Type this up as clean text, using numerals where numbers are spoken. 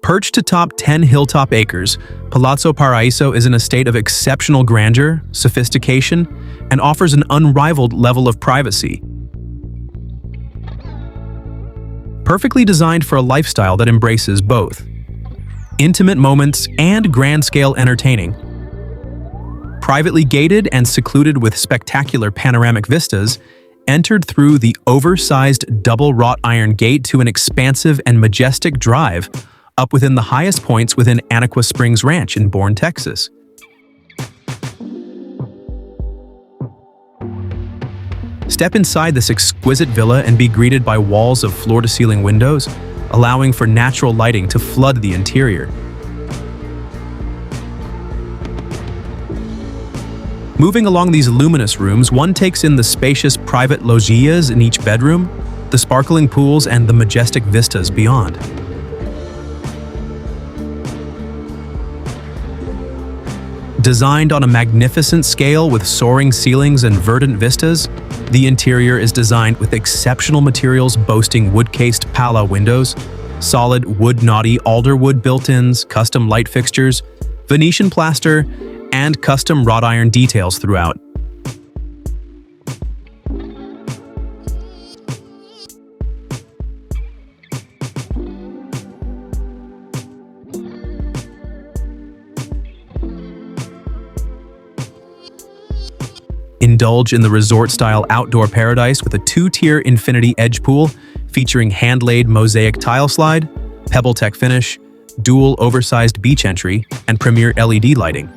Perched atop 10 hilltop acres, Palazzo Paraiso is in a state of exceptional grandeur, sophistication, and offers an unrivaled level of privacy. Perfectly designed for a lifestyle that embraces both intimate moments and grand-scale entertaining. Privately gated and secluded with spectacular panoramic vistas, entered through the oversized double wrought iron gate to an expansive and majestic drive up within the highest points within Anaqua Springs Ranch in Bourne, Texas. Step inside this exquisite villa and be greeted by walls of floor-to-ceiling windows, allowing for natural lighting to flood the interior. Moving along these luminous rooms, one takes in the spacious private loggias in each bedroom, the sparkling pools, and the majestic vistas beyond. Designed on a magnificent scale with soaring ceilings and verdant vistas, the interior is designed with exceptional materials boasting wood-cased Pallazo windows, solid wood-knotty alderwood built-ins, custom light fixtures, Venetian plaster, and custom wrought iron details throughout. Indulge in the resort-style outdoor paradise with a two-tier infinity edge pool featuring hand-laid mosaic tile slide, pebble tech finish, dual oversized beach entry, and premier LED lighting.